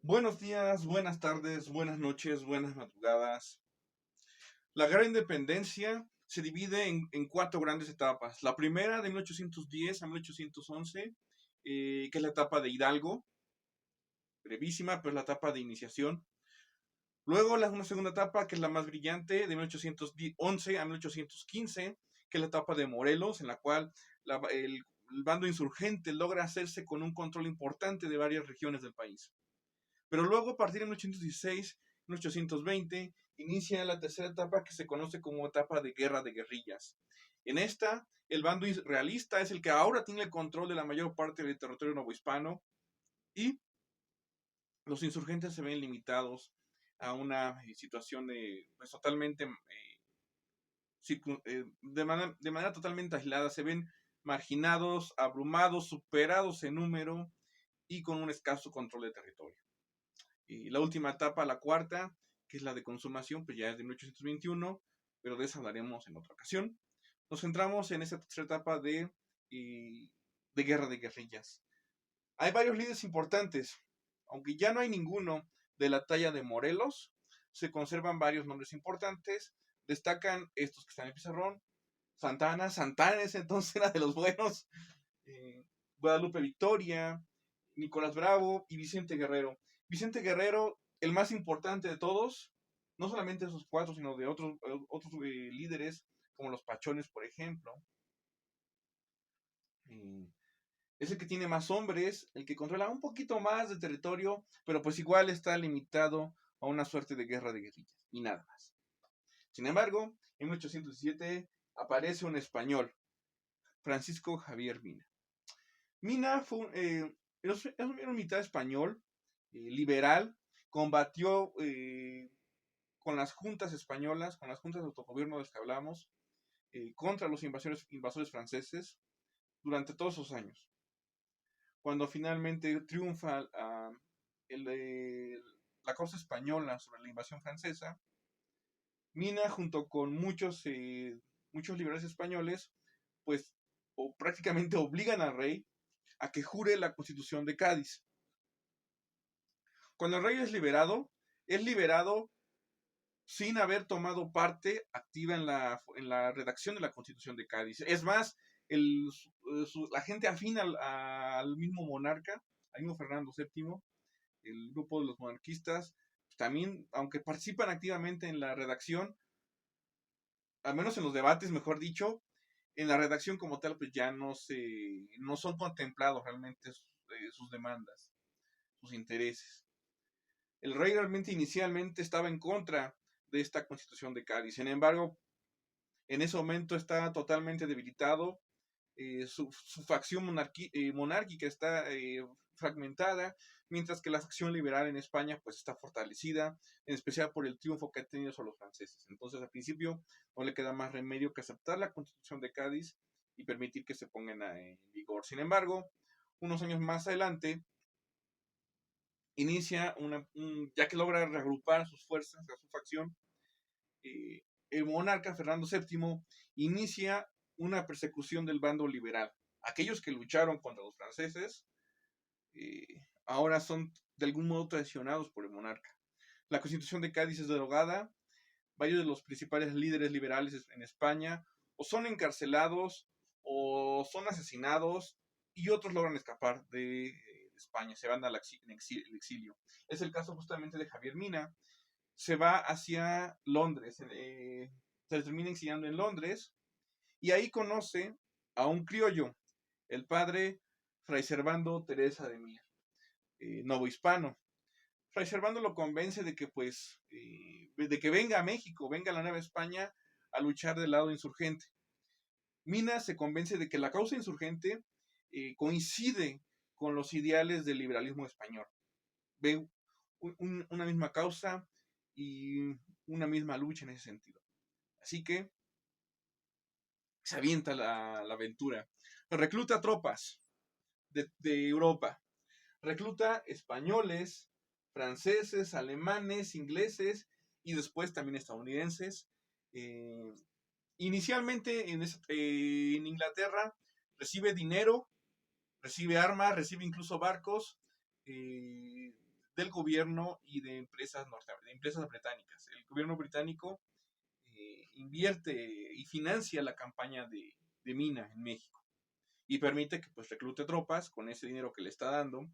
Buenos días, buenas tardes, buenas noches, buenas madrugadas. La Guerra de Independencia se divide en cuatro grandes etapas. La primera, de 1810 a 1811, que es la etapa de Hidalgo, brevísima, pero es la etapa de iniciación. Luego, una segunda etapa, que es la más brillante, de 1811 a 1815, que es la etapa de Morelos, en la cual el bando insurgente logra hacerse con un control importante de varias regiones del país. Pero luego, a partir de 1816, 1820, inicia la tercera etapa que se conoce como etapa de guerra de guerrillas. En esta, el bando realista es el que ahora tiene el control de la mayor parte del territorio novohispano y los insurgentes se ven limitados a una situación pues, totalmente, de manera totalmente aislada. Se ven marginados, abrumados, superados en número y con un escaso control de territorio. Y la última etapa, la cuarta, que es la de consumación, pues ya es de 1821, pero de esa hablaremos en otra ocasión. Nos centramos en esa tercera etapa de guerra de guerrillas. Hay varios líderes importantes, aunque ya no hay ninguno de la talla de Morelos, se conservan varios nombres importantes. Destacan estos que están en el pizarrón: Santana en ese entonces era de los buenos, Guadalupe Victoria, Nicolás Bravo y Vicente Guerrero. Vicente Guerrero, el más importante de todos, no solamente de esos cuatro, sino de otros líderes, como los Pachones, por ejemplo. Eh, es el que tiene más hombres, el que controla un poquito más de territorio, pero pues igual está limitado a una suerte de guerra de guerrillas y nada más. Sin embargo, en 1817 aparece un español, Francisco Javier Mina. Mina es un militar español, liberal, combatió con las juntas españolas, con las juntas de autogobierno de las que hablamos, contra los invasores franceses durante todos esos años. Cuando finalmente triunfa la causa española sobre la invasión francesa, Mina, junto con muchos liberales españoles, pues prácticamente obligan al rey a que jure la Constitución de Cádiz. Cuando el rey es liberado sin haber tomado parte activa en la redacción de la Constitución de Cádiz. Es más, la gente afín al mismo monarca, al mismo Fernando VII, el grupo de los monarquistas, pues también, aunque participan activamente en la redacción, al menos en los debates, mejor dicho, en la redacción como tal, pues ya no son contemplados realmente sus demandas, sus intereses. El rey realmente inicialmente estaba en contra de esta Constitución de Cádiz. Sin embargo, en ese momento está totalmente debilitado, su facción monárquica está fragmentada, mientras que la facción liberal en España pues está fortalecida, en especial por el triunfo que ha tenido sobre los franceses. Entonces, al principio no le queda más remedio que aceptar la Constitución de Cádiz y permitir que se pongan en vigor. Sin embargo, unos años más adelante, inicia ya que logra reagrupar sus fuerzas, a su facción, el monarca Fernando VII inicia una persecución del bando liberal. Aquellos que lucharon contra los franceses ahora son de algún modo traicionados por el monarca. La Constitución de Cádiz es derogada, varios de los principales líderes liberales en España o son encarcelados o son asesinados y otros logran escapar de España, se van al exilio. Es el caso justamente de Javier Mina. Se va hacia Londres, se termina exiliando en Londres y ahí conoce a un criollo, el padre Fray Servando Teresa de Mier, novohispano. Fray Servando lo convence de que de que venga a México, venga a la Nueva España a luchar del lado insurgente. Mina se convence de que la causa insurgente coincide con los ideales del liberalismo español. Ve una misma causa y una misma lucha en ese sentido. Así que se avienta la aventura. Recluta tropas de Europa. Recluta españoles, franceses, alemanes, ingleses y después también estadounidenses. Inicialmente en Inglaterra recibe dinero, recibe armas, recibe incluso barcos del gobierno y de empresas británicas. El gobierno británico invierte y financia la campaña de Mina en México y permite que pues reclute tropas con ese dinero que le está dando,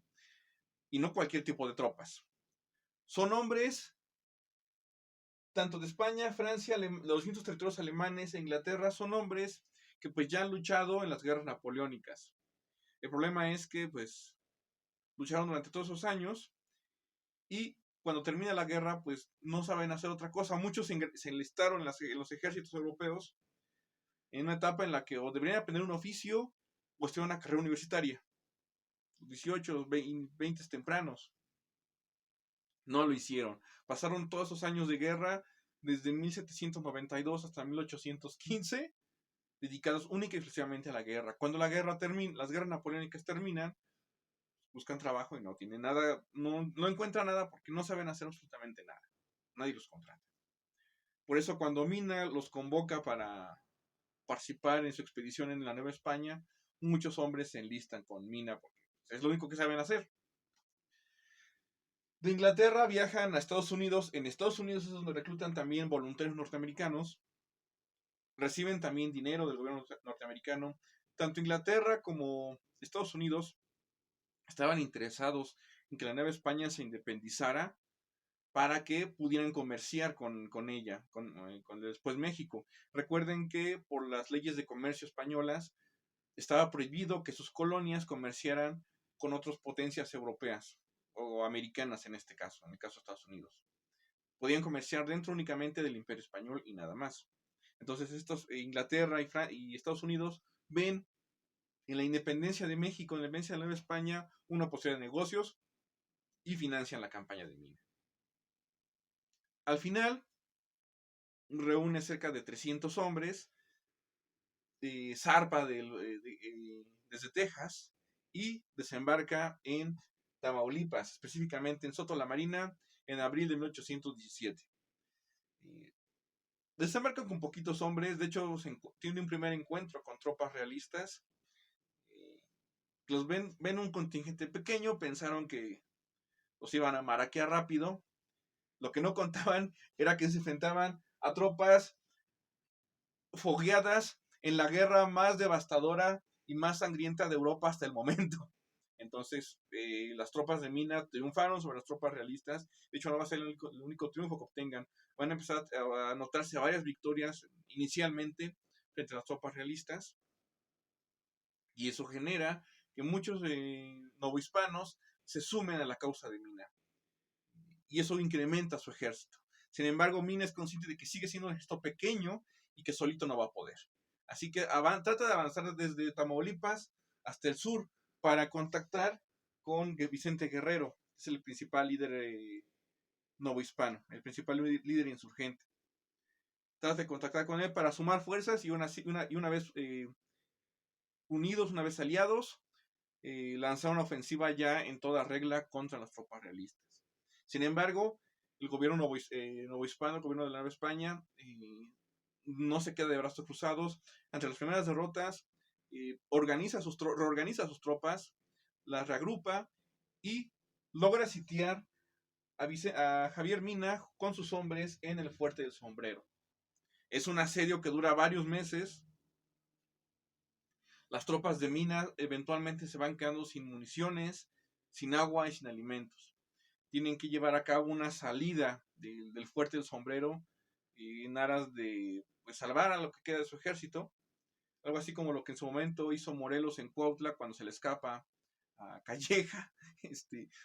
y no cualquier tipo de tropas. Son hombres tanto de España, Francia, los distintos territorios alemanes e Inglaterra, son hombres que pues ya han luchado en las guerras napoleónicas. El problema es que pues lucharon durante todos esos años y cuando termina la guerra pues no saben hacer otra cosa. Muchos se enlistaron en los ejércitos europeos en una etapa en la que o deberían aprender un oficio o estudiar una carrera universitaria. Los 18, los 20 tempranos. No lo hicieron. Pasaron todos esos años de guerra, desde 1792 hasta 1815, dedicados única y exclusivamente a la guerra. Cuando la guerra termina, las guerras napoleónicas terminan, buscan trabajo y no tienen nada, no encuentran nada porque no saben hacer absolutamente nada. Nadie los contrata. Por eso cuando Mina los convoca para participar en su expedición en la Nueva España, muchos hombres se enlistan con Mina porque es lo único que saben hacer. De Inglaterra viajan a Estados Unidos. En Estados Unidos es donde reclutan también voluntarios norteamericanos. Reciben también dinero del gobierno norteamericano. Tanto Inglaterra como Estados Unidos estaban interesados en que la Nueva España se independizara para que pudieran comerciar con ella, con después México. Recuerden que por las leyes de comercio españolas estaba prohibido que sus colonias comerciaran con otras potencias europeas o americanas en este caso, en el caso de Estados Unidos. Podían comerciar dentro únicamente del Imperio Español y nada más. Entonces Inglaterra y Estados Unidos ven en la independencia de México, en la independencia de la Nueva España, una posibilidad de negocios y financian la campaña de Mina. Al final, reúne cerca de 300 hombres, zarpa desde Texas y desembarca en Tamaulipas, específicamente en Soto la Marina, en abril de 1817. Desembarcan con poquitos hombres, de hecho tiene un primer encuentro con tropas realistas. Los ven un contingente pequeño, pensaron que los iban a maraquear rápido. Lo que no contaban era que se enfrentaban a tropas fogueadas en la guerra más devastadora y más sangrienta de Europa hasta el momento. Entonces, las tropas de Mina triunfaron sobre las tropas realistas. De hecho, no va a ser el único triunfo que obtengan. Van a empezar a notarse varias victorias inicialmente frente a las tropas realistas. Y eso genera que muchos novohispanos se sumen a la causa de Mina. Y eso incrementa su ejército. Sin embargo, Mina es consciente de que sigue siendo un ejército pequeño y que solito no va a poder. Así que trata de avanzar desde Tamaulipas hasta el sur para contactar con Vicente Guerrero, que es el principal líder novohispano, el principal líder insurgente. Trata de contactar con él para sumar fuerzas y una vez unidos, una vez aliados, lanzar una ofensiva ya en toda regla contra las tropas realistas. Sin embargo, el gobierno novohispano, el gobierno de la Nueva España, no se queda de brazos cruzados. Ante las primeras derrotas, reorganiza sus tropas, las reagrupa y logra sitiar a Javier Mina con sus hombres en el Fuerte del Sombrero. Es un asedio que dura varios meses. Las tropas de Mina eventualmente se van quedando sin municiones, sin agua y sin alimentos. Tienen que llevar a cabo una salida del Fuerte del Sombrero en aras de pues, salvar a lo que queda de su ejército. Algo así como lo que en su momento hizo Morelos en Cuautla cuando se le escapa a Calleja.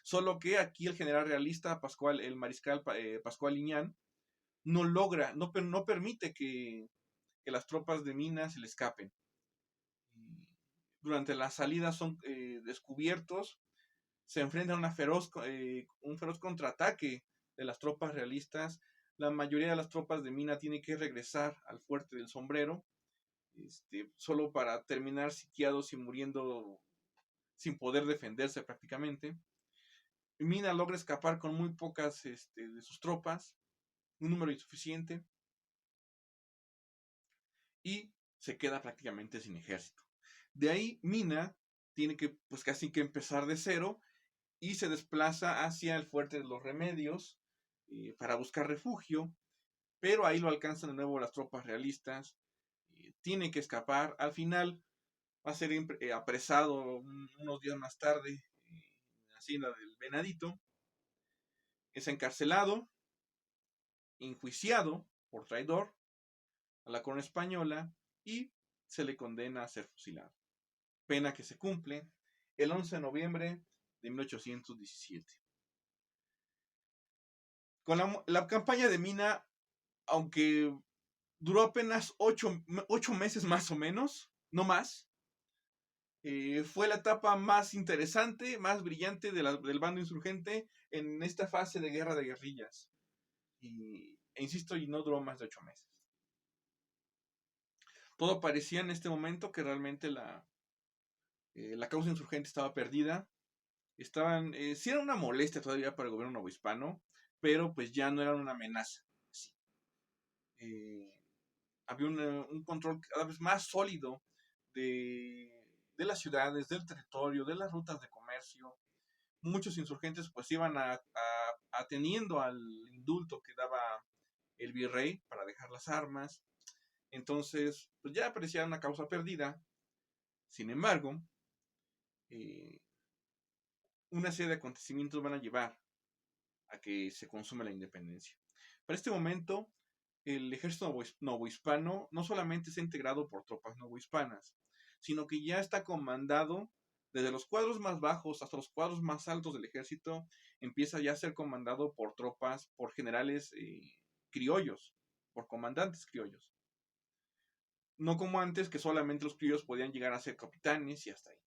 Solo que aquí el general realista, el mariscal Pascual Liñán, no permite que las tropas de Mina se le escapen. Durante la salida son descubiertos, se enfrentan a un feroz contraataque de las tropas realistas. La mayoría de las tropas de Mina tiene que regresar al Fuerte del Sombrero, solo para terminar sitiados y muriendo sin poder defenderse prácticamente. Mina logra escapar con muy pocas de sus tropas, un número insuficiente, y se queda prácticamente sin ejército. De ahí Mina tiene que pues casi que empezar de cero y se desplaza hacia el fuerte de los Remedios para buscar refugio, pero ahí lo alcanzan de nuevo las tropas realistas, tiene que escapar, al final va a ser apresado unos días más tarde en la hacienda del Venadito, es encarcelado, enjuiciado por traidor a la corona española y se le condena a ser fusilado. Pena que se cumple el 11 de noviembre de 1817. Con la campaña de Mina, aunque duró apenas 8 meses más o menos, no más, fue la etapa más interesante, más brillante del bando insurgente en esta fase de guerra de guerrillas. Insisto, y no duró más de 8 meses. Todo parecía en este momento que realmente la causa insurgente estaba perdida. Sí era una molestia todavía para el gobierno novohispano, pero pues ya no eran una amenaza. Sí. Había un control cada vez más sólido de las ciudades, del territorio, de las rutas de comercio. Muchos insurgentes pues iban ateniendo al indulto que daba el virrey para dejar las armas. Entonces, pues ya parecía una causa perdida. Sin embargo, una serie de acontecimientos van a llevar a que se consume la independencia. Para este momento, el ejército novohispano no solamente está integrado por tropas novohispanas, sino que ya está comandado desde los cuadros más bajos hasta los cuadros más altos del ejército, empieza ya a ser comandado por tropas, por generales criollos, por comandantes criollos. No como antes, que solamente los criollos podían llegar a ser capitanes y hasta ahí.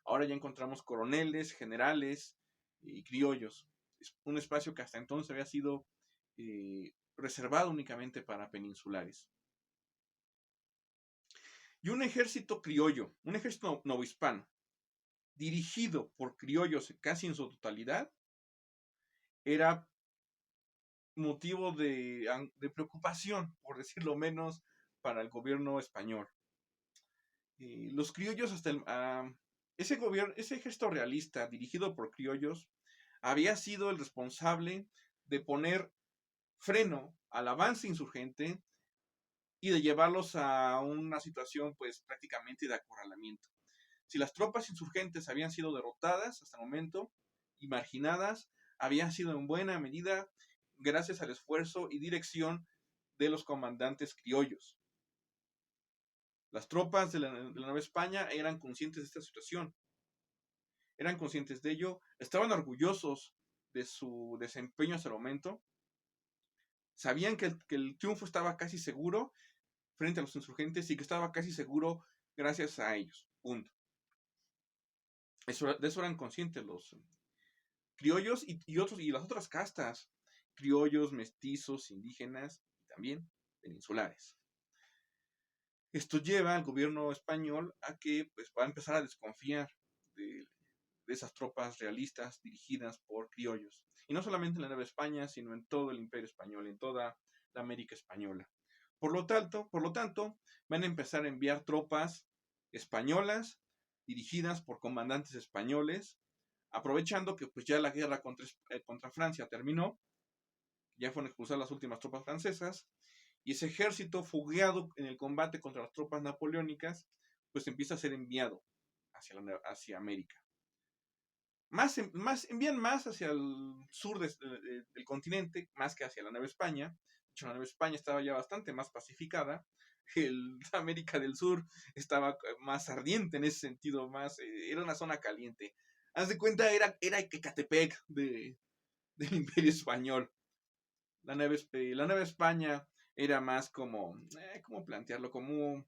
Ahora ya encontramos coroneles, generales y criollos. Es un espacio que hasta entonces había sido reservado únicamente para peninsulares. Y un ejército criollo, un ejército novohispano, dirigido por criollos casi en su totalidad, era motivo de preocupación, por decirlo menos, para el gobierno español. Los criollos hasta ese ejército realista dirigido por criollos había sido el responsable de poner freno al avance insurgente y de llevarlos a una situación pues prácticamente de acorralamiento. Si las tropas insurgentes habían sido derrotadas hasta el momento y marginadas, habían sido en buena medida gracias al esfuerzo y dirección de los comandantes criollos. Las tropas de la Nueva España eran conscientes de esta situación, eran conscientes de ello, estaban orgullosos de su desempeño hasta el momento, sabían que el triunfo estaba casi seguro frente a los insurgentes y que estaba casi seguro gracias a ellos. Punto. De eso eran conscientes los criollos y las otras castas, criollos, mestizos, indígenas y también peninsulares. Esto lleva al gobierno español a que pues, va a empezar a desconfiar de esas tropas realistas dirigidas por criollos. Y no solamente en la Nueva España, sino en todo el Imperio Español, en toda la América Española. Por lo tanto, van a empezar a enviar tropas españolas dirigidas por comandantes españoles, aprovechando que pues ya la guerra contra Francia terminó, ya fueron expulsadas las últimas tropas francesas, y ese ejército fogueado en el combate contra las tropas napoleónicas, pues empieza a ser enviado hacia América. Envían más hacia el sur del continente, más que hacia la Nueva España. De hecho, la Nueva España estaba ya bastante más pacificada. América del Sur estaba más ardiente en ese sentido, era una zona caliente. Haz de cuenta, era Ecatepec del Imperio Español. La Nueva España era más como, ¿cómo plantearlo? Como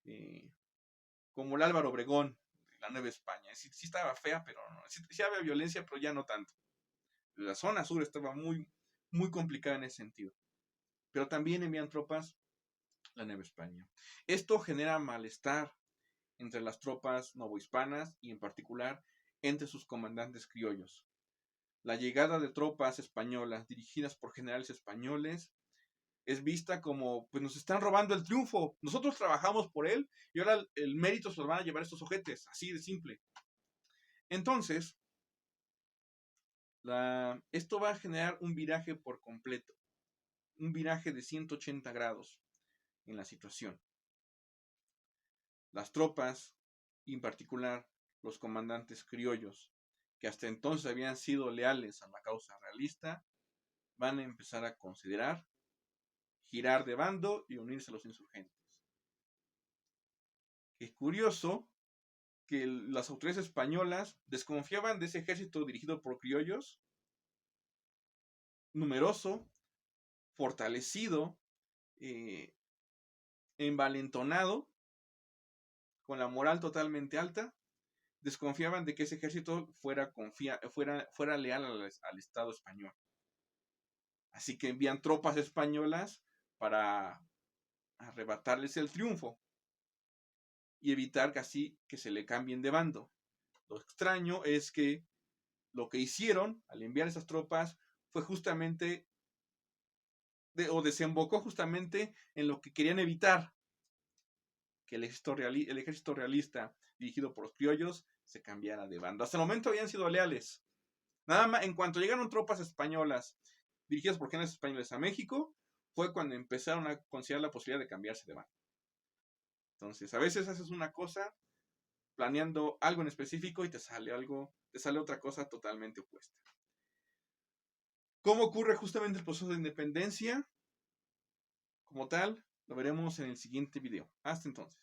el Álvaro Obregón, la Nueva España. Sí estaba fea, pero no. Sí había violencia, pero ya no tanto. La zona sur estaba muy, muy complicada en ese sentido. Pero también envían tropas a la Nueva España. Esto genera malestar entre las tropas novohispanas y en particular entre sus comandantes criollos. La llegada de tropas españolas dirigidas por generales españoles es vista como, pues nos están robando el triunfo, nosotros trabajamos por él y ahora el mérito se lo van a llevar estos ojetes, así de simple. Entonces, Esto va a generar un viraje por completo, un viraje de 180 grados en la situación. Las tropas, y en particular los comandantes criollos, que hasta entonces habían sido leales a la causa realista, van a empezar a considerar girar de bando y unirse a los insurgentes. Es curioso que las autoridades españolas desconfiaban de ese ejército dirigido por criollos, numeroso, fortalecido, eh, envalentonado, con la moral totalmente alta. Desconfiaban de que ese ejército fuera leal al Estado español. Así que envían tropas españolas para arrebatarles el triunfo y evitar que así que se le cambien de bando. Lo extraño es que lo que hicieron al enviar esas tropas fue justamente o desembocó justamente en lo que querían evitar, que el ejército realista dirigido por los criollos se cambiara de bando. Hasta el momento habían sido leales. Nada más, en cuanto llegaron tropas españolas dirigidas por generales españoles a México, fue cuando empezaron a considerar la posibilidad de cambiarse de bando. Entonces, a veces haces una cosa planeando algo en específico y te sale otra cosa totalmente opuesta. ¿Cómo ocurre justamente el proceso de independencia? Como tal, lo veremos en el siguiente video. Hasta entonces.